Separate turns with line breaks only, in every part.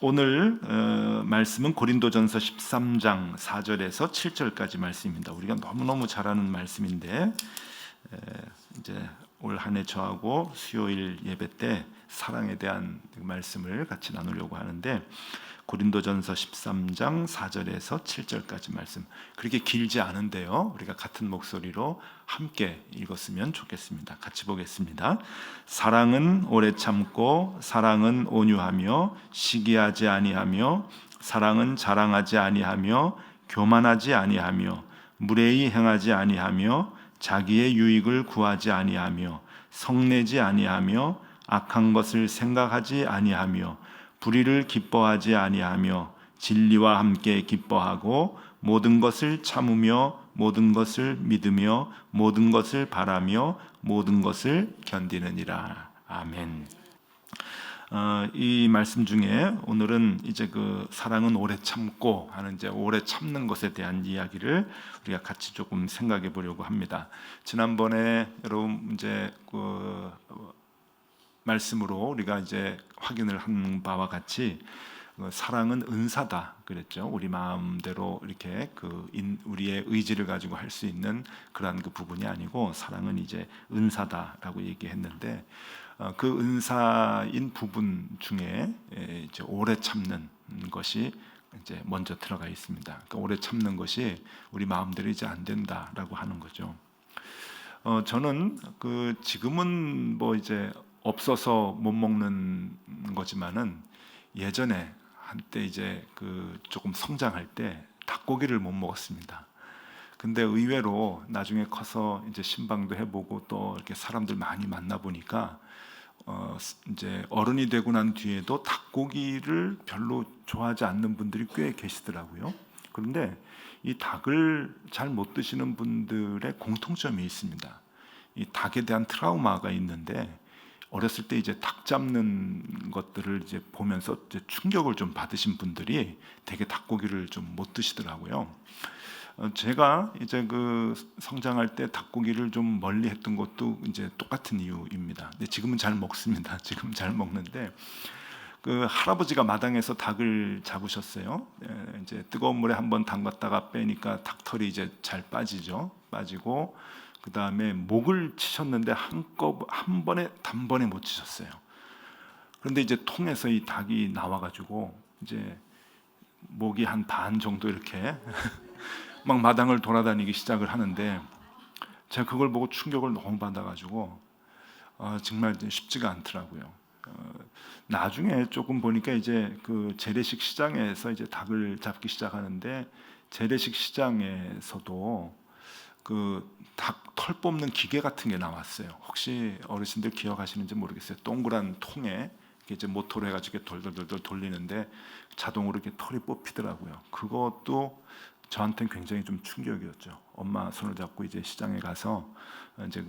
오늘 말씀은 고린도전서 13장 4절에서 7절까지 말씀입니다. 우리가 너무너무 잘 아는 말씀인데 이제 올 한 해 저하고 수요일 예배 때 사랑에 대한 말씀을 같이 나누려고 하는데, 고린도전서 13장 4절에서 7절까지 말씀, 그렇게 길지 않은데요, 우리가 같은 목소리로 함께 읽었으면 좋겠습니다. 같이 보겠습니다. 사랑은 오래 참고, 사랑은 온유하며 시기하지 아니하며, 사랑은 자랑하지 아니하며 교만하지 아니하며, 무례히 행하지 아니하며, 자기의 유익을 구하지 아니하며, 성내지 아니하며, 악한 것을 생각하지 아니하며, 불의를 기뻐하지 아니하며, 진리와 함께 기뻐하고, 모든 것을 참으며, 모든 것을 믿으며, 모든 것을 바라며, 모든 것을 견디느니라. 아멘. 이 말씀 중에 오늘은 이제 그 사랑은 오래 참고 하는 이제 오래 참는 것에 대한 이야기를 우리가 같이 조금 생각해 보려고 합니다. 지난번에 여러분 이제 그 말씀으로 우리가 이제 확인을 한 바와 같이 사랑은 은사다 그랬죠. 우리 마음대로 이렇게 우리의 의지를 가지고 할 수 있는 그러한 그 부분이 아니고, 사랑은 이제 은사다라고 얘기했는데, 그 은사인 부분 중에 이제 오래 참는 것이 이제 먼저 들어가 있습니다. 그러니까 오래 참는 것이 우리 마음대로 이제 안 된다라고 하는 거죠. 저는 지금은 뭐 이제 없어서 못 먹는 거지만은, 예전에 한때 이제 조금 성장할 때 닭고기를 못 먹었습니다. 근데 의외로 나중에 커서 이제 신방도 해보고 또 이렇게 사람들 많이 만나 보니까 이제 어른이 되고 난 뒤에도 닭고기를 별로 좋아하지 않는 분들이 꽤 계시더라고요. 그런데 이 닭을 잘 못 드시는 분들의 공통점이 있습니다. 이 닭에 대한 트라우마가 있는데, 어렸을 때 이제 닭 잡는 것들을 이제 보면서 이제 충격을 좀 받으신 분들이 되게 닭고기를 좀 못 드시더라고요. 제가 이제 성장할 때 닭고기를 좀 멀리 했던 것도 이제 똑같은 이유입니다. 근데 지금은 잘 먹습니다. 지금 잘 먹는데, 할아버지가 마당에서 닭을 잡으셨어요. 이제 뜨거운 물에 한번 담갔다가 빼니까 닭털이 이제 잘 빠지고, 그 다음에 목을 치셨는데 단번에 못 치셨어요. 그런데 이제 통에서 이 닭이 나와가지고 이제 목이 한 반 정도 이렇게 막 마당을 돌아다니기 시작을 하는데, 제가 그걸 보고 충격을 너무 받아가지고 정말 쉽지가 않더라고요. 나중에 조금 보니까 이제 재래식 시장에서 이제 닭을 잡기 시작하는데, 재래식 시장에서도 닭 털 뽑는 기계 같은 게 나왔어요. 혹시 어르신들 기억하시는지 모르겠어요. 동그란 통에 이제 모터로 해가지고 돌돌돌돌 돌리는데 자동으로 이렇게 털이 뽑히더라고요. 그것도 저한테는 굉장히 좀 충격이었죠. 엄마 손을 잡고 이제 시장에 가서 이제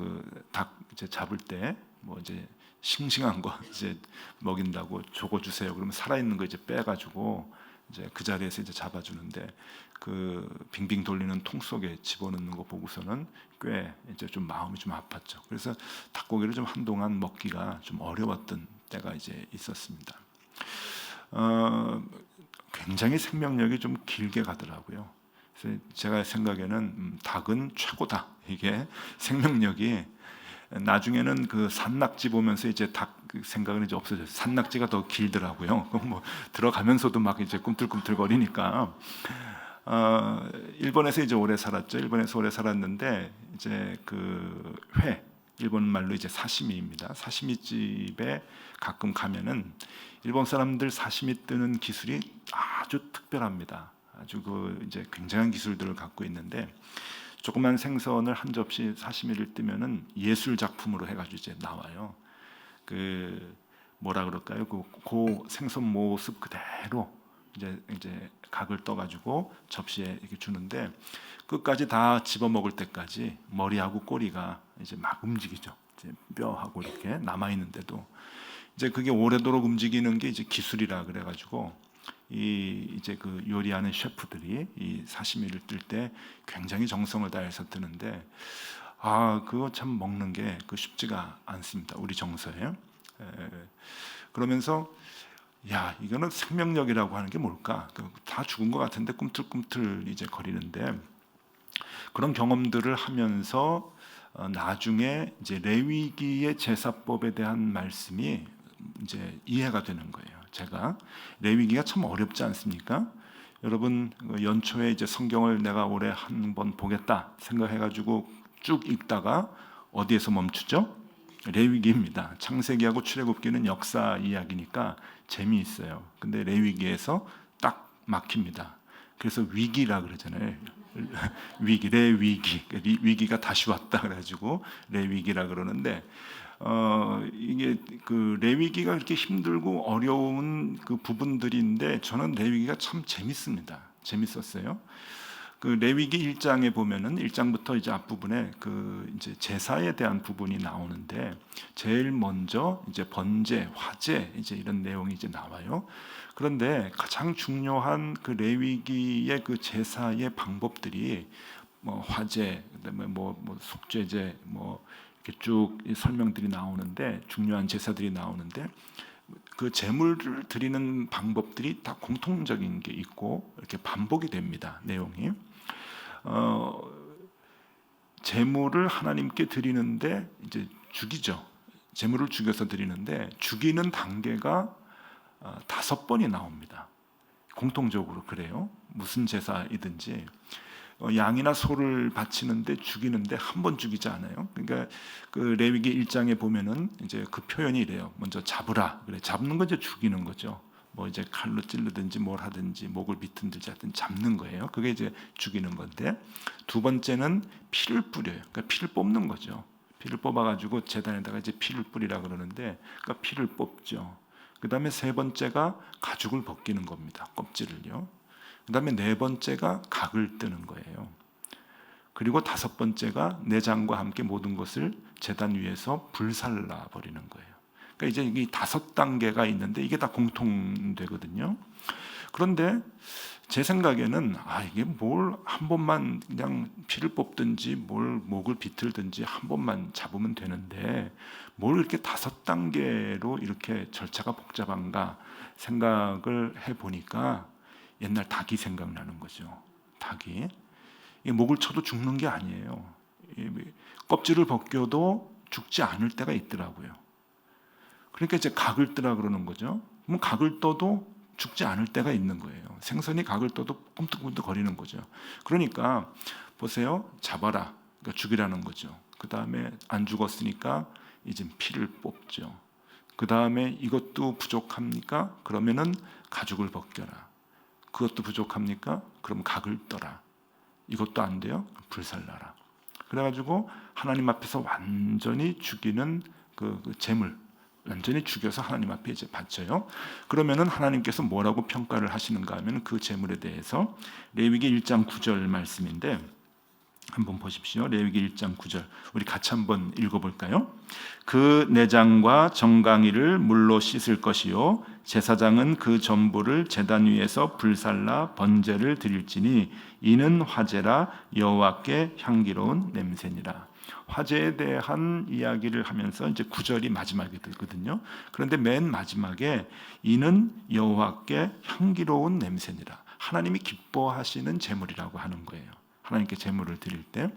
닭 이제 잡을 때 뭐 이제 싱싱한 거 이제 먹인다고 저거 주세요. 그러면 살아있는 거 이제 빼가지고 이제 그 자리에서 이제 잡아주는데, 빙빙 돌리는 통 속에 집어넣는 거 보고서는 꽤 이제 좀 마음이 좀 아팠죠. 그래서 닭고기를 좀 한동안 먹기가 좀 어려웠던 때가 이제 있었습니다. 굉장히 생명력이 좀 길게 가더라고요. 그래서 제가 생각에는 닭은 최고다. 이게 생명력이, 나중에는 산낙지 보면서 이제 닭 생각은 이제 없어졌어요. 산낙지가 더 길더라고요. 뭐 들어가면서도 막 이제 꿈틀꿈틀거리니까. 일본에서 이제 오래 살았죠. 일본에서 오래 살았는데, 이제 일본 말로 이제 사시미입니다. 사시미 집에 가끔 가면은 일본 사람들 사시미 뜨는 기술이 아주 특별합니다. 아주 이제 굉장한 기술들을 갖고 있는데, 조그만 생선을 한 접시 사시미를 뜨면은 예술 작품으로 해가지고 이제 나와요. 뭐라 그럴까요? 그 생선 모습 그대로 이제 각을 떠가지고 접시에 이렇게 주는데, 끝까지 다 집어 먹을 때까지 머리하고 꼬리가 이제 막 움직이죠. 이제 뼈하고 이렇게 남아 있는데도 이제 그게 오래도록 움직이는 게 이제 기술이라 그래가지고, 이제 요리하는 셰프들이 이 사시미를 뜰 때 굉장히 정성을 다해서 뜨는데, 그거 참 먹는 게 쉽지가 않습니다. 우리 정서에. 그러면서 야, 이거는 생명력이라고 하는 게 뭘까? 다 죽은 것 같은데 꿈틀꿈틀 이제 거리는데, 그런 경험들을 하면서 나중에 이제 레위기의 제사법에 대한 말씀이 이제 이해가 되는 거예요. 제가 레위기가 참 어렵지 않습니까? 여러분 연초에 이제 성경을 내가 올해 한 번 보겠다 생각해가지고 쭉 읽다가 어디에서 멈추죠? 레위기입니다. 창세기하고 출애굽기는 역사 이야기니까 재미있어요. 근데 레위기에서 딱 막힙니다. 그래서 위기라 그러잖아요. 위기, 레위기, 위기가 다시 왔다 그래가지고 레위기라 그러는데, 이게 그 레위기가 그렇게 힘들고 어려운 그 부분들인데 저는 레위기가 참 재밌습니다. 재밌었어요. 그 레위기 1장에 보면은 1장부터 이제 앞부분에 그 이제 제사에 대한 부분이 나오는데, 제일 먼저 이제 번제, 화제 이제 이런 내용이 이제 나와요. 그런데 가장 중요한 그 레위기의 그 제사의 방법들이 뭐 화제, 그다음에 뭐 속죄제, 뭐 이렇게 쭉 설명들이 나오는데, 중요한 제사들이 나오는데, 그 제물을 드리는 방법들이 다 공통적인 게 있고 이렇게 반복이 됩니다. 내용이 제물을 하나님께 드리는데 이제 죽이죠. 제물을 죽여서 드리는데 죽이는 단계가 5번이 나옵니다. 공통적으로 그래요. 무슨 제사이든지 양이나 소를 바치는데 죽이는데 한 번 죽이지 않아요. 그러니까 그 레위기 1장에 보면은 이제 그 표현이 이래요. 먼저 잡으라. 그래, 잡는 건 이제 죽이는 거죠. 뭐 이제 칼로 찌르든지 뭘 하든지 목을 비틀든지 하여튼 잡는 거예요. 그게 이제 죽이는 건데, 두 번째는 피를 뿌려요. 그러니까 피를 뽑는 거죠. 피를 뽑아가지고 제단에다가 이제 피를 뿌리라 그러는데, 그러니까 피를 뽑죠. 그 다음에 세 번째가 가죽을 벗기는 겁니다. 껍질을요. 그 다음에 네 번째가 각을 뜨는 거예요. 그리고 5번째가 내장과 함께 모든 것을 제단 위에서 불살라 버리는 거예요. 그러니까 이제 이 5단계가 있는데 이게 다 공통되거든요. 그런데 제 생각에는 이게 뭘 한 번만 그냥 피를 뽑든지 뭘 목을 비틀든지 한 번만 잡으면 되는데 뭘 이렇게 5단계로 이렇게 절차가 복잡한가 생각을 해보니까 옛날 닭이 생각나는 거죠. 닭이 목을 쳐도 죽는 게 아니에요. 껍질을 벗겨도 죽지 않을 때가 있더라고요. 그러니까 이제 각을 뜨라 그러는 거죠. 그럼 각을 떠도 죽지 않을 때가 있는 거예요. 생선이 각을 떠도 꿈틀꿈틀 거리는 거죠. 그러니까 보세요. 잡아라. 그러니까 죽이라는 거죠. 그 다음에 안 죽었으니까 이제 피를 뽑죠. 그 다음에 이것도 부족합니까? 그러면은 가죽을 벗겨라. 그것도 부족합니까? 그럼 각을 떠라. 이것도 안 돼요? 불살라라. 그래가지고 하나님 앞에서 완전히 죽이는 그 제물, 완전히 죽여서 하나님 앞에 이제 바쳐요. 그러면은 하나님께서 뭐라고 평가를 하시는가 하면 그 제물에 대해서 레위기 1장 9절 말씀인데, 한번 보십시오. 레위기 1장 9절 우리 같이 한번 읽어볼까요? 그 내장과 정강이를 물로 씻을 것이요 제사장은 그 전부를 제단 위에서 불살라 번제를 드릴지니 이는 화제라 여호와께 향기로운 냄새니라. 화제에 대한 이야기를 하면서 이제 9절이 마지막에 되거든요. 그런데 맨 마지막에 이는 여호와께 향기로운 냄새니라. 하나님이 기뻐하시는 제물이라고 하는 거예요. 하나님께 제물을 드릴 때.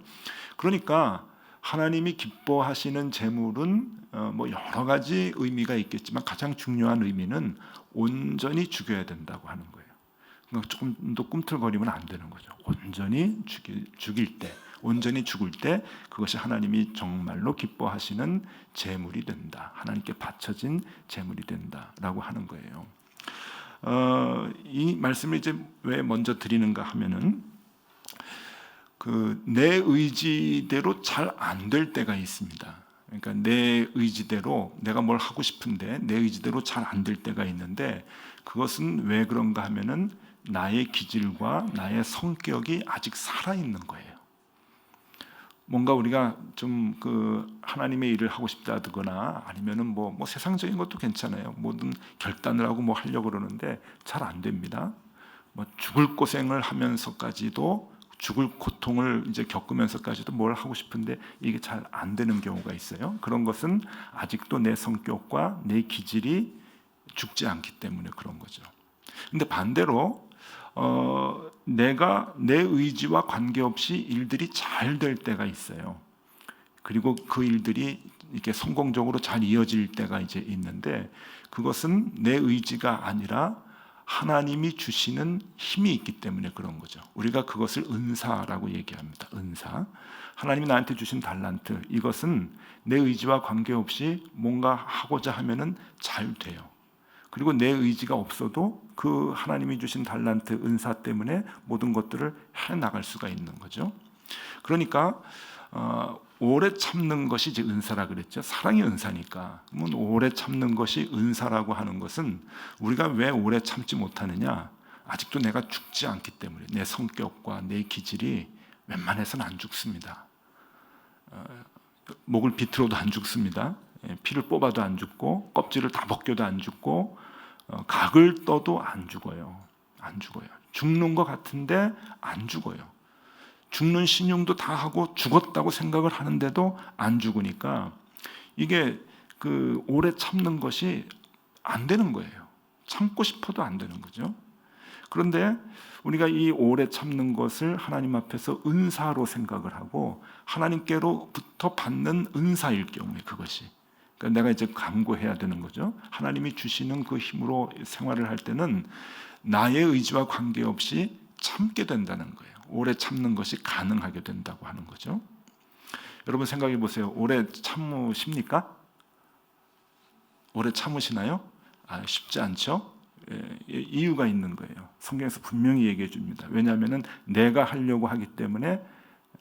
그러니까 하나님이 기뻐하시는 제물은 뭐 여러 가지 의미가 있겠지만 가장 중요한 의미는 온전히 죽여야 된다고 하는 거예요. 그러니까 조금 더 꿈틀거리면 안 되는 거죠. 온전히 죽일 때, 온전히 죽을 때 그것이 하나님이 정말로 기뻐하시는 제물이 된다. 하나님께 바쳐진 제물이 된다라고 하는 거예요. 이 말씀을 이제 왜 먼저 드리는가 하면은 내 의지대로 잘 안 될 때가 있습니다. 그러니까 내 의지대로 내가 뭘 하고 싶은데 내 의지대로 잘 안 될 때가 있는데, 그것은 왜 그런가 하면은 나의 기질과 나의 성격이 아직 살아 있는 거예요. 뭔가 우리가 좀 하나님의 일을 하고 싶다거나 아니면은 뭐 세상적인 것도 괜찮아요. 모든 결단을 하고 뭐 하려고 그러는데 잘 안 됩니다. 뭐 죽을 고생을 하면서까지도, 죽을 고통을 이제 겪으면서까지도 뭘 하고 싶은데 이게 잘 안 되는 경우가 있어요. 그런 것은 아직도 내 성격과 내 기질이 죽지 않기 때문에 그런 거죠. 근데 반대로 내가 내 의지와 관계없이 일들이 잘 될 때가 있어요. 그리고 그 일들이 이렇게 성공적으로 잘 이어질 때가 이제 있는데, 그것은 내 의지가 아니라 하나님이 주시는 힘이 있기 때문에 그런 거죠. 우리가 그것을 은사라고 얘기합니다. 은사. 하나님이 나한테 주신 달란트, 이것은 내 의지와 관계없이 뭔가 하고자 하면은 잘 돼요. 그리고 내 의지가 없어도 그 하나님이 주신 달란트, 은사 때문에 모든 것들을 해나갈 수가 있는 거죠. 그러니까 오래 참는 것이 이제 은사라 그랬죠. 사랑이 은사니까. 그러면 오래 참는 것이 은사라고 하는 것은, 우리가 왜 오래 참지 못하느냐? 아직도 내가 죽지 않기 때문에. 내 성격과 내 기질이 웬만해서는 안 죽습니다. 목을 비틀어도 안 죽습니다. 피를 뽑아도 안 죽고, 껍질을 다 벗겨도 안 죽고, 각을 떠도 안 죽어요. 안 죽어요. 죽는 것 같은데 안 죽어요. 죽는 신용도 다 하고 죽었다고 생각을 하는데도 안 죽으니까, 이게 그 오래 참는 것이 안 되는 거예요. 참고 싶어도 안 되는 거죠. 그런데 우리가 이 오래 참는 것을 하나님 앞에서 은사로 생각을 하고, 하나님께로부터 받는 은사일 경우에, 그것이, 그러니까 내가 이제 간구해야 되는 거죠. 하나님이 주시는 그 힘으로 생활을 할 때는 나의 의지와 관계없이 참게 된다는 거예요. 오래 참는 것이 가능하게 된다고 하는 거죠. 여러분 생각해 보세요. 오래 참으십니까? 오래 참으시나요? 쉽지 않죠? 이유가 있는 거예요. 성경에서 분명히 얘기해 줍니다. 왜냐하면 내가 하려고 하기 때문에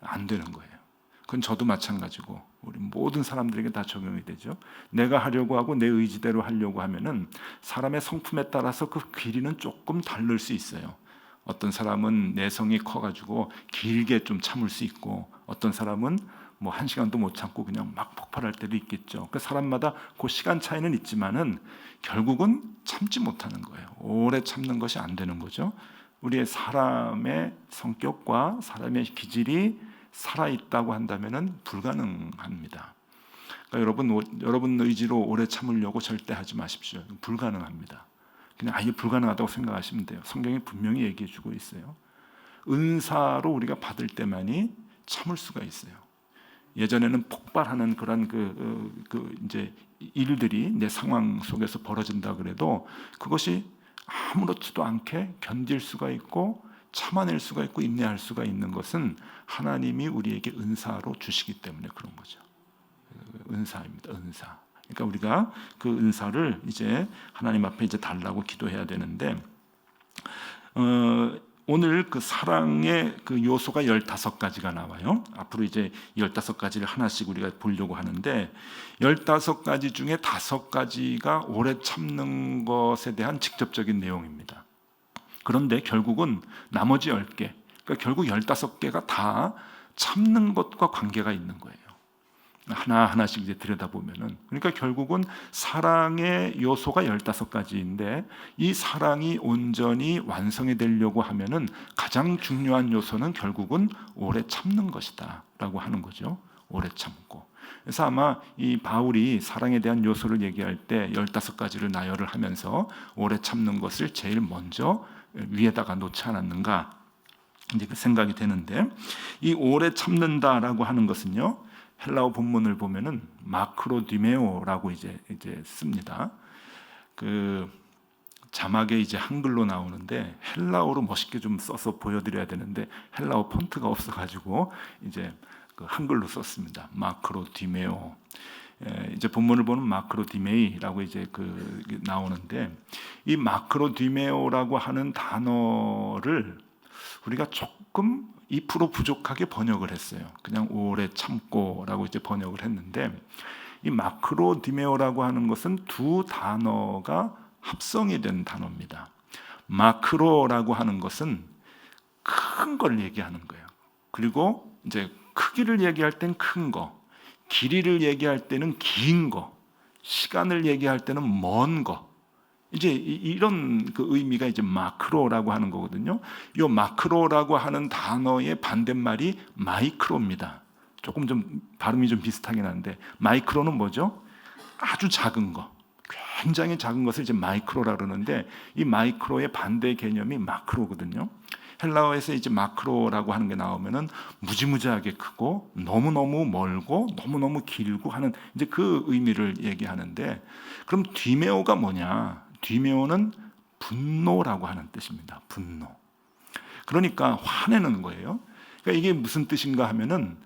안 되는 거예요. 그건 저도 마찬가지고 우리 모든 사람들에게 다 적용이 되죠. 내가 하려고 하고 내 의지대로 하려고 하면은 사람의 성품에 따라서 그 길이는 조금 다를 수 있어요. 어떤 사람은 내성이 커가지고 길게 좀 참을 수 있고, 어떤 사람은 뭐 1시간도 못 참고 그냥 막 폭발할 때도 있겠죠. 그 사람마다 그 시간 차이는 있지만은 결국은 참지 못하는 거예요. 오래 참는 것이 안 되는 거죠. 우리의 사람의 성격과 사람의 기질이 살아 있다고 한다면은 불가능합니다. 그러니까 여러분 의지로 오래 참으려고 절대 하지 마십시오. 불가능합니다. 그냥 아예 불가능하다고 생각하시면 돼요. 성경이 분명히 얘기해 주고 있어요. 은사로 우리가 받을 때만이 참을 수가 있어요. 예전에는 폭발하는 그런 이제 일들이 내 상황 속에서 벌어진다 그래도 그것이 아무렇지도 않게 견딜 수가 있고 참아낼 수가 있고 인내할 수가 있는 것은 하나님이 우리에게 은사로 주시기 때문에 그런 거죠. 은사입니다. 은사. 그러니까 우리가 그 은사를 이제 하나님 앞에 이제 달라고 기도해야 되는데, 오늘 그 사랑의 그 요소가 15가지가 나와요. 앞으로 이제 15가지를 하나씩 우리가 보려고 하는데, 15가지 중에 5가지가 오래 참는 것에 대한 직접적인 내용입니다. 그런데 결국은 나머지 10개, 그러니까 결국 15개가 다 참는 것과 관계가 있는 거예요. 하나하나씩 이제 들여다보면은, 그러니까 결국은 사랑의 요소가 15가지인데 이 사랑이 온전히 완성이 되려고 하면은 가장 중요한 요소는 결국은 오래 참는 것이다 라고 하는 거죠. 오래 참고. 그래서 아마 이 바울이 사랑에 대한 요소를 얘기할 때 15가지를 나열을 하면서 오래 참는 것을 제일 먼저 위에다가 놓지 않았는가, 이제 그 생각이 되는데, 이 오래 참는다라고 하는 것은요, 헬라어 본문을 보면은 마크로디메오라고 이제 씁니다. 그 자막에 이제 한글로 나오는데 헬라어로 멋있게 좀 써서 보여드려야 되는데 헬라어 폰트가 없어가지고 이제 그 한글로 썼습니다. 마크로디메오. 이제 본문을 보면 마크로디메이라고 이제 나오는데, 이 마크로디메오라고 하는 단어를 우리가 조금 2% 부족하게 번역을 했어요. 그냥 오래 참고라고 이제 번역을 했는데, 이 마크로디메오라고 하는 것은 두 단어가 합성이 된 단어입니다. 마크로라고 하는 것은 큰 걸 얘기하는 거예요. 그리고 이제 크기를 얘기할 땐 큰 거, 길이를 얘기할 때는 긴 거, 시간을 얘기할 때는 먼 거, 이제 이런 그 의미가 이제 마크로라고 하는 거거든요. 이 마크로라고 하는 단어의 반대말이 마이크로입니다. 조금 좀 발음이 좀 비슷하긴 한데, 마이크로는 뭐죠? 아주 작은 거. 굉장히 작은 것을 이제 마이크로라 그러는데, 이 마이크로의 반대 개념이 마크로거든요. 헬라어에서 이제 마크로라고 하는 게 나오면은 무지무지하게 크고 너무너무 멀고 너무너무 길고 하는 이제 그 의미를 얘기하는데, 그럼 디메오가 뭐냐? 디메오는 분노라고 하는 뜻입니다. 분노. 그러니까 화내는 거예요. 그러니까 이게 무슨 뜻인가 하면은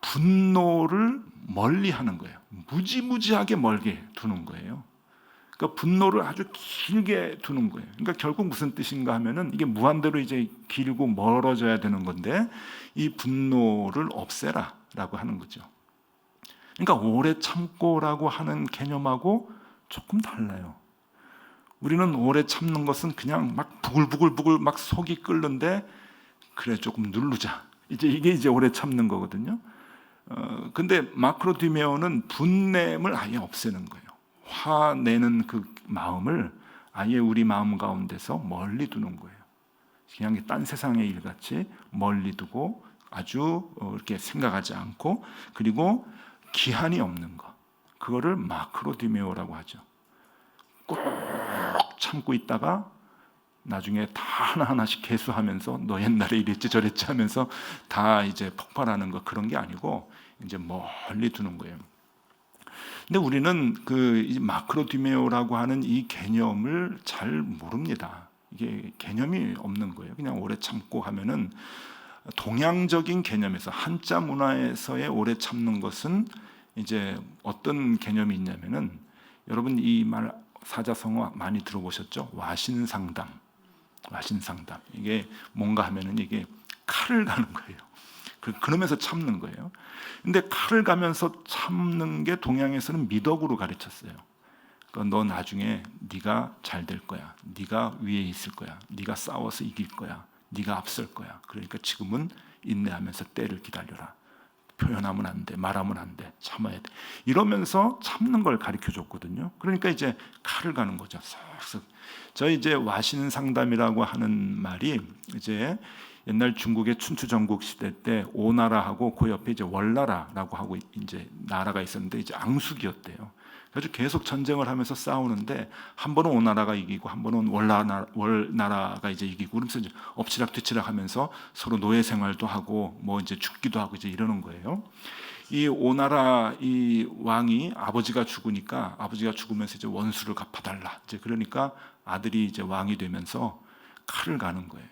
분노를 멀리 하는 거예요. 무지무지하게 멀게 두는 거예요. 그러니까 분노를 아주 길게 두는 거예요. 그러니까 결국 무슨 뜻인가 하면은 이게 무한대로 이제 길고 멀어져야 되는 건데, 이 분노를 없애라라고 하는 거죠. 그러니까 오래 참고라고 하는 개념하고 조금 달라요. 우리는 오래 참는 것은 그냥 막 부글부글 막 속이 끓는데, 그래 조금 누르자, 이게 이제 오래 참는 거거든요. 근데 마크로디메오는 분냄을 아예 없애는 거예요. 화내는 그 마음을 아예 우리 마음 가운데서 멀리 두는 거예요. 그냥 딴 세상의 일같이 멀리 두고 아주 이렇게 생각하지 않고, 그리고 기한이 없는 거, 그거를 마크로디메오라고 하죠. 꼭 참고 있다가 나중에 다 하나하나씩 개수하면서 너 옛날에 이랬지 저랬지 하면서 다 이제 폭발하는 거, 그런 게 아니고 이제 멀리 두는 거예요. 근데 우리는 그 마크로디메오라고 하는 이 개념을 잘 모릅니다. 이게 개념이 없는 거예요. 그냥 오래 참고 하면은, 동양적인 개념에서 한자 문화에서의 오래 참는 것은 이제 어떤 개념이 있냐면은, 여러분 이 말 사자성어 많이 들어보셨죠? 와신상담. 와신상담. 이게 뭔가 하면은 이게 칼을 가는 거예요. 그러면서 참는 거예요. 근데 칼을 가면서 참는 게 동양에서는 미덕으로 가르쳤어요. 그러니까 너 나중에 네가 잘 될 거야. 네가 위에 있을 거야. 네가 싸워서 이길 거야. 네가 앞설 거야. 그러니까 지금은 인내하면서 때를 기다려라. 표현하면 안 돼. 말하면 안 돼. 참아야 돼. 이러면서 참는 걸 가르쳐 줬거든요. 그러니까 이제 칼을 가는 거죠. 쓱쓱. 저희 이제 와신상담이라고 하는 말이 이제 옛날 중국의 춘추 전국 시대 때 오나라하고 그 옆에 이제 월나라라고 하고 이제 나라가 있었는데, 이제 앙숙이었대요. 그래서 계속 전쟁을 하면서 싸우는데, 한 번은 오나라가 이기고 한 번은 월나라가 이제 이기고, 그러면서 이제 엎치락뒤치락 하면서 서로 노예 생활도 하고 뭐 이제 죽기도 하고 이제 이러는 거예요. 이 오나라 이 왕이 아버지가 죽으면서 이제 원수를 갚아달라. 이제 그러니까 아들이 이제 왕이 되면서 칼을 가는 거예요.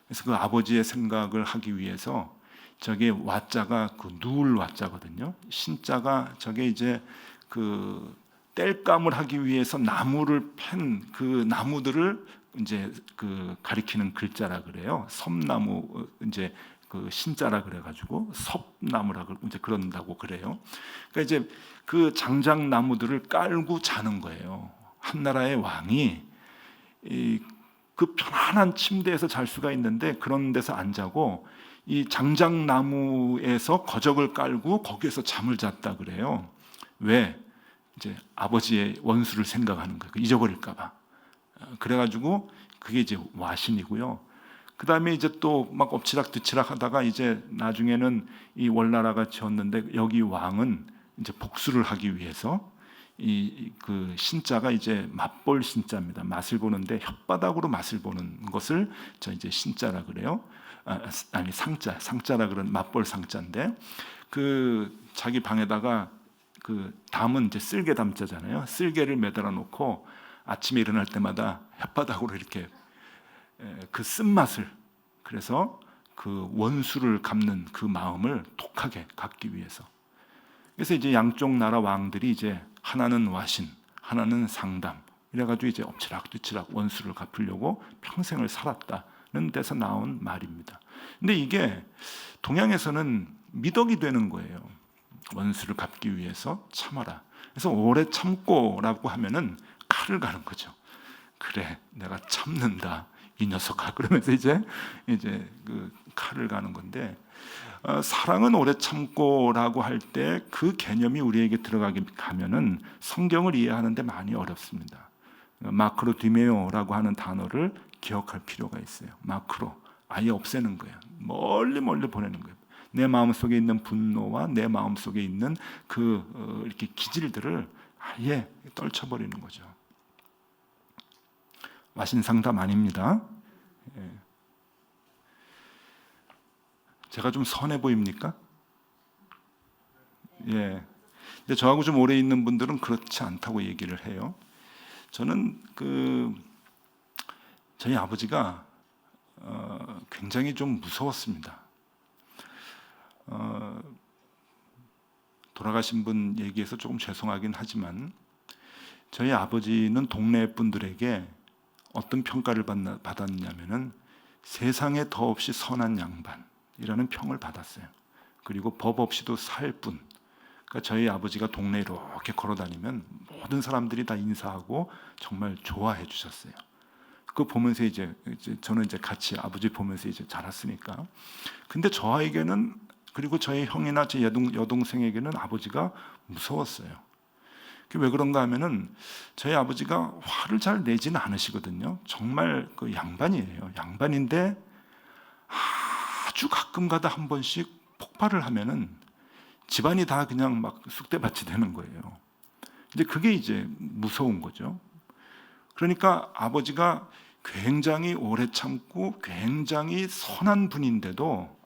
그래서 그 아버지의 생각을 하기 위해서, 저게 와자가 그 누울 와자거든요. 신자가 저게 이제 그 땔감을 하기 위해서 나무를 팬 그 나무들을 이제 그 가리키는 글자라 그래요. 섬나무, 이제 그 신자라 그래가지고 섭나무라 이제 그런다고 그래요. 그러니까 이제 그 장작 나무들을 깔고 자는 거예요. 한 나라의 왕이 그 편안한 침대에서 잘 수가 있는데, 그런 데서 안 자고 이 장작나무에서 거적을 깔고 거기에서 잠을 잤다 그래요. 왜? 이제 아버지의 원수를 생각하는 거예요. 잊어버릴까봐. 그래가지고 그게 이제 와신이고요. 그 다음에 이제 또 막 엎치락뒤치락 하다가 이제 나중에는 이 월나라가 지었는데, 여기 왕은 이제 복수를 하기 위해서 그 신자가 이제 맛볼 신자입니다. 맛을 보는데 혓바닥으로 맛을 보는 것을 저 이제 신자라 그래요. 아니 상자라 그런 맛볼 상자인데, 그 자기 방에다가 그 담은 이제 쓸개 담자잖아요. 쓸개를 매달아 놓고 아침에 일어날 때마다 혓바닥으로 이렇게 그 쓴맛을, 그래서 그 원수를 갚는 그 마음을 독하게 갖기 위해서. 그래서 이제 양쪽 나라 왕들이 이제 하나는 와신, 하나는 상담, 이래가지고 이제 엎치락뒤치락 원수를 갚으려고 평생을 살았다는 데서 나온 말입니다. 근데 이게 동양에서는 미덕이 되는 거예요. 원수를 갚기 위해서 참아라. 그래서 오래 참고라고 하면은 칼을 가는 거죠. 그래, 내가 참는다, 이 녀석아. 그러면서 이제 그 칼을 가는 건데, 사랑은 오래 참고라고 할 때 그 개념이 우리에게 가면은 성경을 이해하는데 많이 어렵습니다. 마크로디메오라고 하는 단어를 기억할 필요가 있어요. 마크로, 아예 없애는 거예요. 멀리 보내는 거예요. 내 마음 속에 있는 분노와 내 마음 속에 있는 그 이렇게 기질들을 아예 떨쳐버리는 거죠. 와신상담 아닙니다. 예. 제가 좀 선해 보입니까? 예. 근데 저하고 좀 오래 있는 분들은 그렇지 않다고 얘기를 해요. 저는 저희 아버지가 굉장히 좀 무서웠습니다. 돌아가신 분 얘기해서 조금 죄송하긴 하지만 저희 아버지는 동네 분들에게 어떤 평가를 받았냐면은 세상에 더없이 선한 양반이라는 평을 받았어요. 그리고 법 없이도 살 뿐. 그러니까 저희 아버지가 동네에 이렇게 걸어다니면 모든 사람들이 다 인사하고 정말 좋아해 주셨어요. 그거 보면서 이제 저는 이제 같이 아버지 보면서 이제 자랐으니까. 근데 저에게는, 그리고 저희 형이나 제 여동생에게는 아버지가 무서웠어요. 그게 왜 그런가 하면은 저희 아버지가 화를 잘 내지는 않으시거든요. 정말 그 양반이에요. 양반인데 아주 가끔가다 한 번씩 폭발을 하면은 집안이 다 그냥 막 쑥대밭이 되는 거예요. 근데 그게 이제 무서운 거죠. 그러니까 아버지가 굉장히 오래 참고 굉장히 선한 분인데도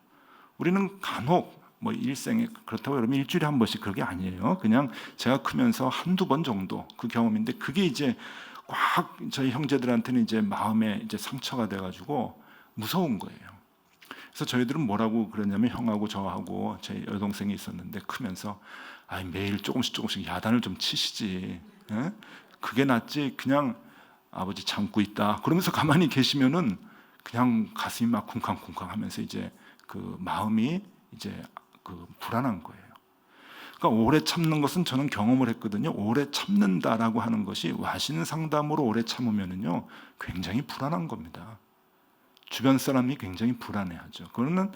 우리는 간혹 뭐 일생에 그렇다고 여러분 일주일에 한 번씩 그게 아니에요. 그냥 제가 크면서 한두 번 정도 그 경험인데 그게 이제 꽉 저희 형제들한테는 이제 마음에 이제 상처가 돼가지고 무서운 거예요. 그래서 저희들은 뭐라고 그러냐면 형하고 저하고 제 여동생이 있었는데 크면서 매일 조금씩 야단을 좀 치시지. 예? 그게 낫지 그냥 아버지 참고 있다 그러면서 가만히 계시면은 그냥 가슴이 막 쿵쾅쿵쾅 하면서 이제 그 마음이 이제 그 불안한 거예요. 그러니까 오래 참는 것은 저는 경험을 했거든요. 오래 참는다라고 하는 것이 와신 상담으로 오래 참으면은요 굉장히 불안한 겁니다. 주변 사람이 굉장히 불안해하죠. 그거는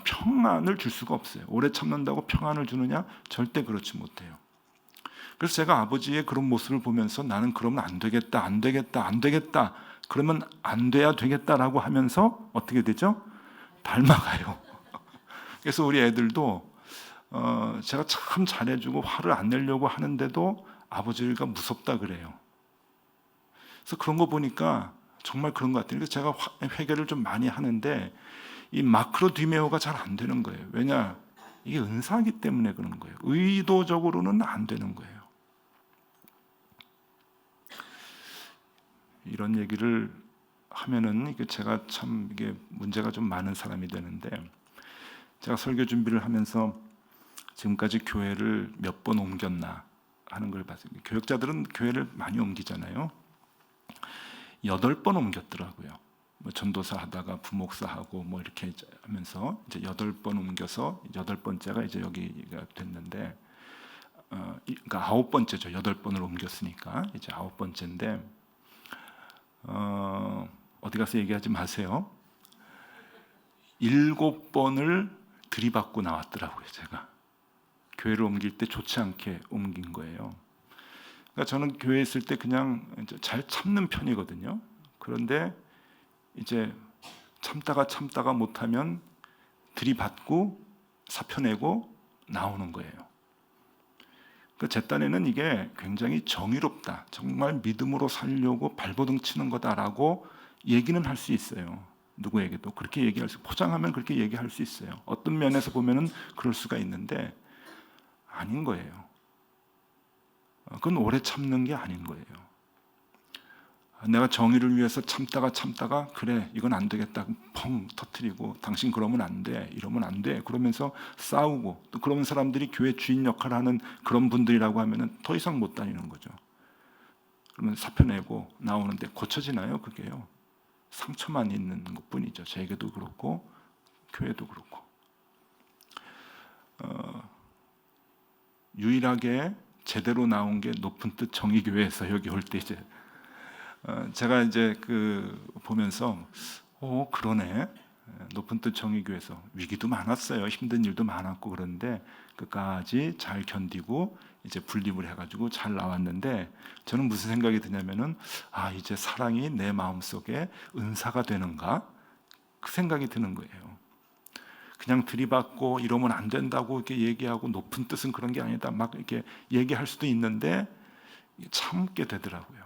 평안을 줄 수가 없어요. 오래 참는다고 평안을 주느냐? 절대 그렇지 못해요. 그래서 제가 아버지의 그런 모습을 보면서 나는 그러면 안 되겠다. 그러면 안 돼야 되겠다라고 하면서 어떻게 되죠? 닮아가요. 그래서 우리 애들도 제가 참 잘해주고 화를 안 내려고 하는데도 아버지가 무섭다 그래요. 그래서 그런 거 보니까 정말 그런 것 같아요. 그래서 제가 회개를 좀 많이 하는데 이 마크로 디메오가 잘 안 되는 거예요. 왜냐? 이게 은사이기 때문에 그런 거예요. 의도적으로는 안 되는 거예요. 이런 얘기를 하면은 이게 제가 참 이게 문제가 좀 많은 사람이 되는데 제가 설교 준비를 하면서 지금까지 교회를 몇 번 옮겼나 하는 걸 봤어요. 교역자들은 교회를 많이 옮기잖아요. 8번 옮겼더라고요. 뭐 전도사 하다가 부목사 하고 뭐 이렇게 하면서 이제 8번 옮겨서 8번째가 이제 여기가 됐는데 그러니까 9번째죠. 8번을 옮겼으니까 이제 9번째인데 어디 가서 얘기하지 마세요. 7번을 들이받고 나왔더라고요. 제가 교회를 옮길 때 좋지 않게 옮긴 거예요. 그러니까 저는 교회에 있을 때 그냥 잘 참는 편이거든요. 그런데 이제 참다가 못하면 들이받고 사표내고 나오는 거예요. 그러니까 제 딴에는 이게 굉장히 정의롭다. 정말 믿음으로 살려고 발버둥 치는 거다라고 얘기는 할 수 있어요. 누구에게도 그렇게 얘기할 수, 포장하면 그렇게 얘기할 수 있어요. 어떤 면에서 보면은 그럴 수가 있는데 아닌 거예요. 그건 오래 참는 게 아닌 거예요. 내가 정의를 위해서 참다가 그래 이건 안 되겠다 펑 터뜨리고 당신 그러면 안 돼, 이러면 안 돼 그러면서 싸우고 또 그런 사람들이 교회 주인 역할을 하는 그런 분들이라고 하면은 더 이상 못 다니는 거죠. 그러면 사표 내고 나오는데 고쳐지나요? 그게요. 상처만 있는 것뿐이죠. 저에게도 그렇고 교회도 그렇고 유일하게 제대로 나온 게 높은 뜻 정의교회에서 여기 올 때 이제 제가 이제 보면서 그러네. 높은 뜻 정의교회에서 위기도 많았어요. 힘든 일도 많았고 그런데 끝까지 잘 견디고 이제 분립을 해가지고 잘 나왔는데 저는 무슨 생각이 드냐면은 이제 사랑이 내 마음속에 은사가 되는가 그 생각이 드는 거예요. 그냥 들이받고 이러면 안 된다고 이렇게 얘기하고 높은 뜻은 그런 게 아니다 막 이렇게 얘기할 수도 있는데 참게 되더라고요.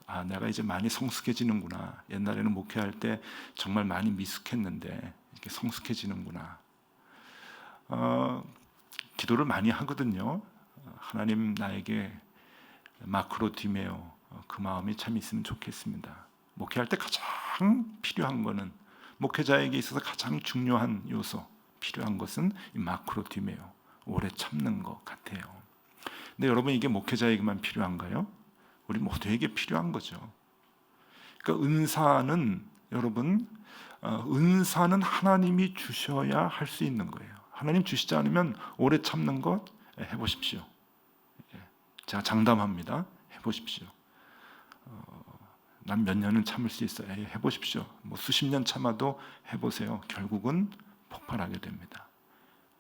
아, 내가 이제 많이 성숙해지는구나. 옛날에는 목회할 때 정말 많이 미숙했는데 이렇게 성숙해지는구나. 기도를 많이 하거든요. 하나님 나에게 마크로 디메오 그 마음이 참 있으면 좋겠습니다. 목회할 때 가장 필요한 거는 목회자에게 있어서 가장 중요한 요소 필요한 것은 이 마크로 디메오 오래 참는 것 같아요. 근데 여러분 이게 목회자에게만 필요한가요? 우리 모두에게 필요한 거죠. 그러니까 은사는 여러분 은사는 하나님이 주셔야 할 수 있는 거예요. 하나님 주시지 않으면 오래 참는 것 해보십시오. 제가 장담합니다. 해보십시오. 난 몇 년은 참을 수 있어요. 해보십시오. 뭐 수십 년 참아도 해보세요. 결국은 폭발하게 됩니다.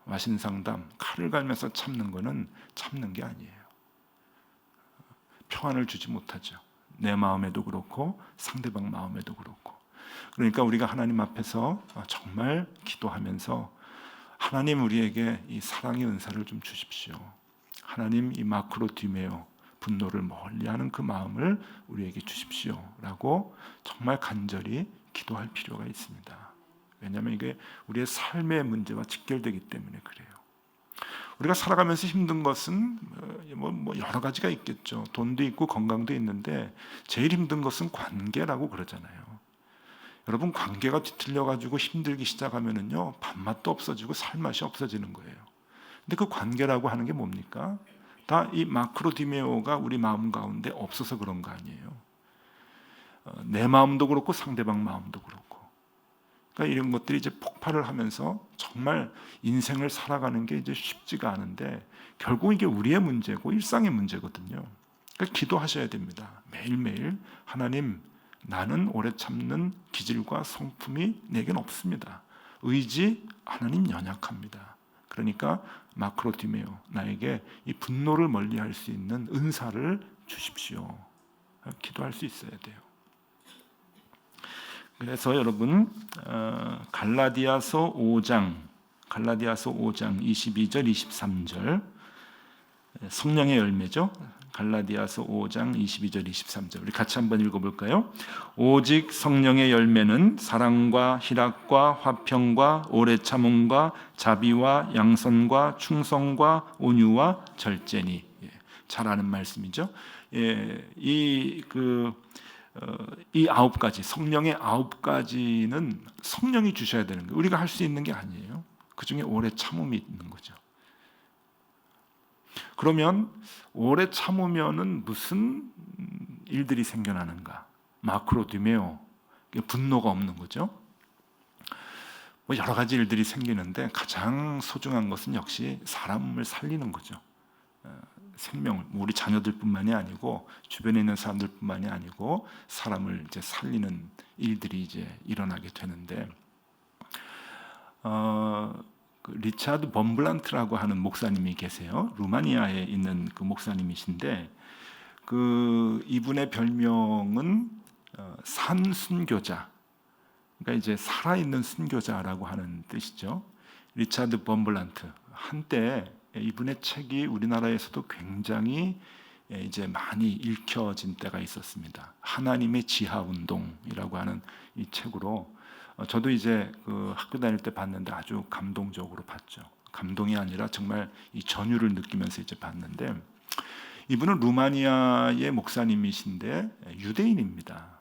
와신상담 칼을 갈면서 참는 거는 참는 게 아니에요. 평안을 주지 못하죠. 내 마음에도 그렇고 상대방 마음에도 그렇고. 그러니까 우리가 하나님 앞에서 정말 기도하면서 하나님 우리에게 이 사랑의 은사를 좀 주십시오. 하나님 이 마크로 디메오 분노를 멀리하는 그 마음을 우리에게 주십시오라고 정말 간절히 기도할 필요가 있습니다. 왜냐하면 이게 우리의 삶의 문제와 직결되기 때문에 그래요. 우리가 살아가면서 힘든 것은 뭐 여러 가지가 있겠죠. 돈도 있고 건강도 있는데 제일 힘든 것은 관계라고 그러잖아요. 여러분 관계가 뒤틀려 가지고 힘들기 시작하면은요 밥맛도 없어지고 살맛이 없어지는 거예요. 근데 그 관계라고 하는 게 뭡니까? 다 이 마크로 디메오가 우리 마음 가운데 없어서 그런 거 아니에요. 내 마음도 그렇고 상대방 마음도 그렇고. 그러니까 이런 것들이 이제 폭발을 하면서 정말 인생을 살아가는 게 이제 쉽지가 않은데 결국 이게 우리의 문제고 일상의 문제거든요. 그러니까 기도하셔야 됩니다. 매일매일 하나님 나는 오래 참는 기질과 성품이 내겐 없습니다. 의지 하나님 연약합니다. 그러니까 마크로 디메오 나에게 이 분노를 멀리할 수 있는 은사를 주십시오. 기도할 수 있어야 돼요. 그래서 여러분 갈라디아서 5장 22절 23절 성령의 열매죠. 갈라디아서 5장 22절 23절 우리 같이 한번 읽어볼까요? 오직 성령의 열매는 사랑과 희락과 화평과 오래 참음과 자비와 양선과 충성과 온유와 절제니. 잘 아는 말씀이죠. 이 9가지 성령의 9가지는 성령이 주셔야 되는 거예요. 우리가 할 수 있는 게 아니에요. 그 중에 오래 참음이 있는 거죠. 그러면 오래 참으면은 무슨 일들이 생겨나는가? 마크로 디메오 분노가 없는 거죠. 뭐 여러 가지 일들이 생기는데 가장 소중한 것은 역시 사람을 살리는 거죠. 생명을 우리 자녀들뿐만이 아니고 주변에 있는 사람들뿐만이 아니고 사람을 이제 살리는 일들이 이제 일어나게 되는데 그 리차드 범블란트라고 하는 목사님이 계세요. 루마니아에 있는 그 목사님이신데 그 이분의 별명은 산순교자. 그러니까 이제 살아있는 순교자라고 하는 뜻이죠. 리차드 범블란트. 한때 이분의 책이 우리나라에서도 굉장히 이제 많이 읽혀진 때가 있었습니다. 하나님의 지하 운동이라고 하는 이 책으로 저도 이제 그 학교 다닐 때 봤는데 아주 감동적으로 봤죠. 감동이 아니라 정말 이 전율을 느끼면서 이제 봤는데 이분은 루마니아의 목사님이신데 유대인입니다.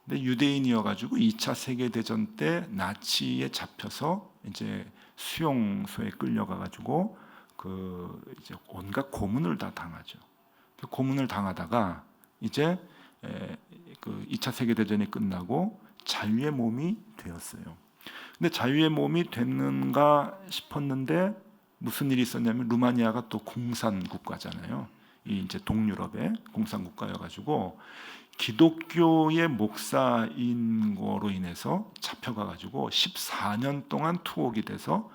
근데 유대인이어가지고 2차 세계대전 때 나치에 잡혀서 이제 수용소에 끌려가가지고 그 이제 온갖 고문을 다 당하죠. 그 고문을 당하다가 이제 그 2차 세계대전이 끝나고 자유의 몸이 되었어요. 근데 자유의 몸이 됐는가 싶었는데 무슨 일이 있었냐면 루마니아가 또 공산 국가잖아요. 이 이제 동유럽의 공산 국가여가지고 기독교의 목사인 거로 인해서 잡혀가가지고 14년 동안 투옥이 돼서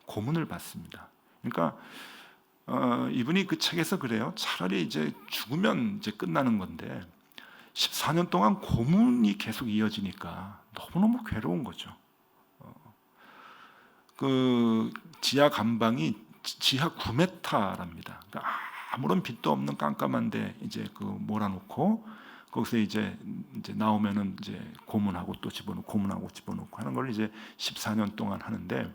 고문을 받습니다. 그러니까 이분이 그 책에서 그래요. 차라리 이제 죽으면 이제 끝나는 건데 14년 동안 고문이 계속 이어지니까 너무너무 괴로운 거죠. 그 지하 감방이 지하 9m랍니다. 그러니까 아무런 빛도 없는 깜깜한데 이제 그 몰아놓고 거기서 이제 나오면은 이제 고문하고 또 집어넣고 고문하고 집어넣고 하는 걸 이제 14년 동안 하는데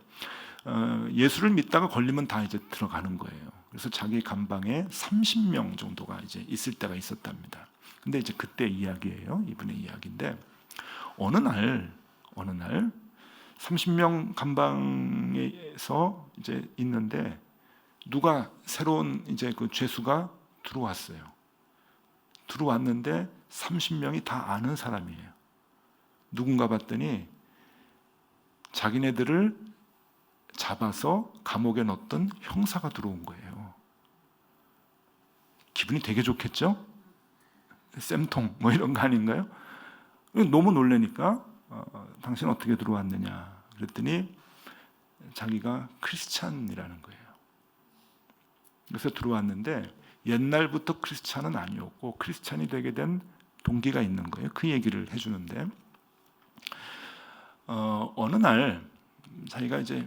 예수를 믿다가 걸리면 다 이제 들어가는 거예요. 그래서 자기 감방에 30명 정도가 이제 있을 때가 있었답니다. 근데 이제 그때 이야기예요. 이분의 이야기인데 어느 날 30명 감방에서 이제 있는데 누가 새로운 이제 그 죄수가 들어왔어요. 들어왔는데 30명이 다 아는 사람이에요. 누군가 봤더니 자기네들을 잡아서 감옥에 넣었던 형사가 들어온 거예요. 기분이 되게 좋겠죠? 쌤통 뭐 이런 거 아닌가요? 너무 놀라니까 당신 어떻게 들어왔느냐 그랬더니 자기가 크리스찬이라는 거예요. 그래서 들어왔는데 옛날부터 크리스찬은 아니었고 크리스찬이 되게 된 동기가 있는 거예요. 그 얘기를 해주는데 어느 날 자기가 이제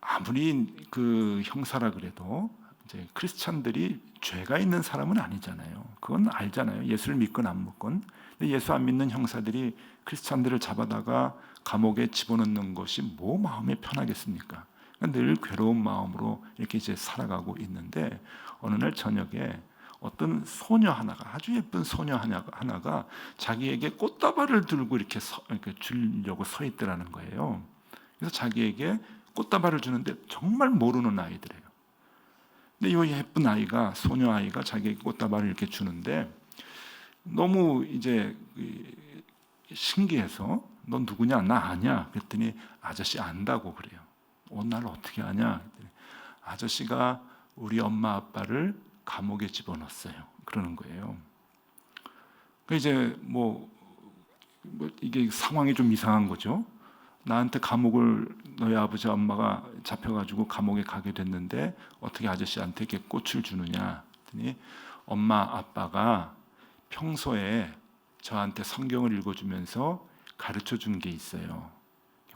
아무리 그 형사라 그래도 이제 크리스찬들이 죄가 있는 사람은 아니잖아요. 그건 알잖아요. 예수를 믿건 안 믿건. 근데 예수 안 믿는 형사들이 크리스찬들을 잡아다가 감옥에 집어넣는 것이 뭐 마음에 편하겠습니까? 늘 괴로운 마음으로 이렇게 이제 살아가고 있는데 어느 날 저녁에 어떤 소녀 하나가 아주 예쁜 소녀 하나가 자기에게 꽃다발을 들고 이렇게 주려고 서 있더라는 거예요. 그래서 자기에게 꽃다발을 주는데 정말 모르는 아이들이에요. 근데 이 예쁜 아이가 소녀 아이가 자기에게 꽃다발을 이렇게 주는데 너무 이제 신기해서 넌 누구냐? 나 아냐? 그랬더니 아저씨 안다고 그래요. 날 어떻게 아냐? 그랬더니 아저씨가 우리 엄마 아빠를 감옥에 집어넣었어요. 그러는 거예요. 이제 뭐 이게 상황이 좀 이상한 거죠. 나한테 감옥을 너희 아버지 엄마가 잡혀가지고 감옥에 가게 됐는데 어떻게 아저씨한테 이렇게 꽃을 주느냐? 그랬더니 엄마 아빠가 평소에 저한테 성경을 읽어주면서 가르쳐 준 게 있어요.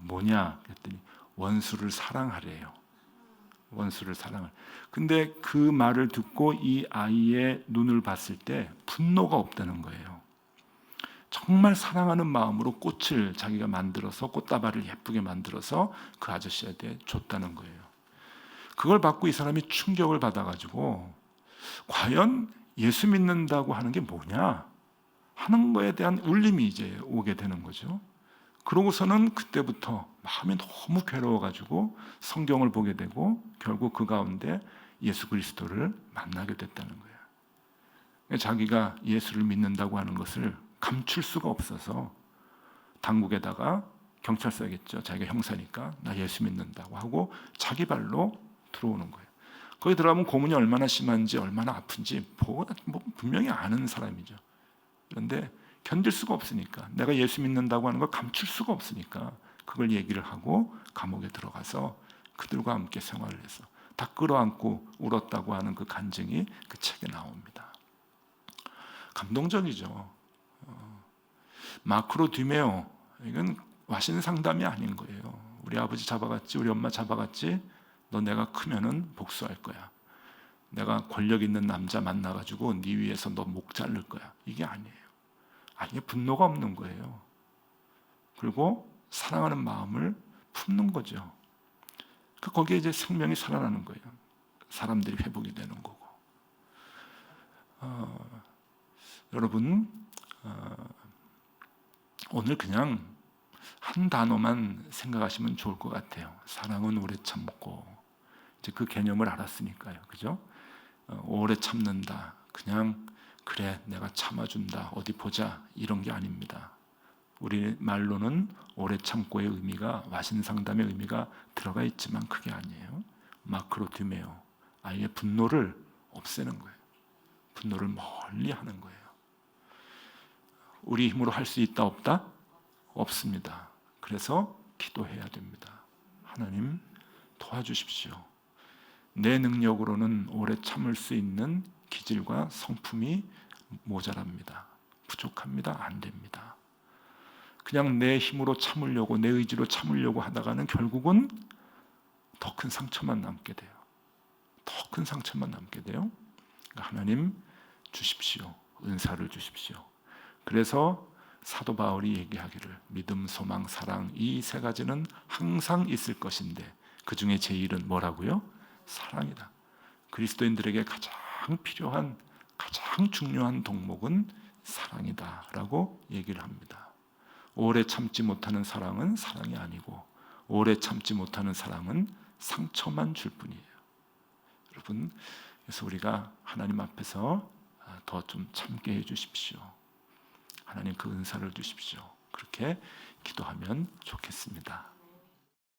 뭐냐? 그랬더니 원수를 사랑하래요. 원수를 사랑을. 근데 그 말을 듣고 이 아이의 눈을 봤을 때 분노가 없다는 거예요. 정말 사랑하는 마음으로 꽃을 자기가 만들어서 꽃다발을 예쁘게 만들어서 그 아저씨한테 줬다는 거예요. 그걸 받고 이 사람이 충격을 받아가지고 과연 예수 믿는다고 하는 게 뭐냐 하는 거에 대한 울림이 이제 오게 되는 거죠. 그러고서는 그때부터 마음이 너무 괴로워가지고 성경을 보게 되고 결국 그 가운데 예수 그리스도를 만나게 됐다는 거예요. 자기가 예수를 믿는다고 하는 것을 감출 수가 없어서 당국에다가 경찰서겠죠. 자기가 형사니까 나 예수 믿는다고 하고 자기 발로 들어오는 거예요. 거기 들어가면 고문이 얼마나 심한지 얼마나 아픈지 뭐 분명히 아는 사람이죠. 그런데 견딜 수가 없으니까 내가 예수 믿는다고 하는 걸 감출 수가 없으니까 그걸 얘기를 하고 감옥에 들어가서 그들과 함께 생활을 해서 다 끌어안고 울었다고 하는 그 간증이 그 책에 나옵니다. 감동적이죠. 마크로 듀메오 이건 와신 상담이 아닌 거예요. 우리 아버지 잡아갔지, 우리 엄마 잡아갔지. 너 내가 크면은 복수할 거야. 내가 권력 있는 남자 만나가지고 네 위에서 너 목 자를 거야. 이게 아니에요. 아니 분노가 없는 거예요. 그리고 사랑하는 마음을 품는 거죠. 거기에 이제 생명이 살아나는 거예요. 사람들이 회복이 되는 거고. 여러분 오늘 그냥 한 단어만 생각하시면 좋을 것 같아요. 사랑은 오래 참고. 이제 그 개념을 알았으니까요. 그죠? 오래 참는다. 그냥 그래 내가 참아준다. 어디 보자. 이런 게 아닙니다. 우리 말로는 오래 참고의 의미가 와신상담의 의미가 들어가 있지만 그게 아니에요. 마크로 듀메오. 아이의 분노를 없애는 거예요. 분노를 멀리 하는 거예요. 우리 힘으로 할 수 있다 없다? 없습니다. 그래서 기도해야 됩니다. 하나님 도와주십시오. 내 능력으로는 오래 참을 수 있는 기질과 성품이 모자랍니다. 부족합니다. 안 됩니다. 그냥 내 힘으로 참으려고 내 의지로 참으려고 하다가는 결국은 더 큰 상처만 남게 돼요. 더 큰 상처만 남게 돼요. 하나님 주십시오. 은사를 주십시오. 그래서 사도 바울이 얘기하기를 믿음, 소망, 사랑 이 세 가지는 항상 있을 것인데 그 중에 제일은 뭐라고요? 사랑이다. 그리스도인들에게 가장 필요한 가장 중요한 덕목은 사랑이다라고 얘기를 합니다. 오래 참지 못하는 사랑은 사랑이 아니고 오래 참지 못하는 사랑은 상처만 줄 뿐이에요. 여러분, 그래서 우리가 하나님 앞에서 더 좀 참게 해 주십시오. 하나님 그 은사를 주십시오. 그렇게 기도하면 좋겠습니다.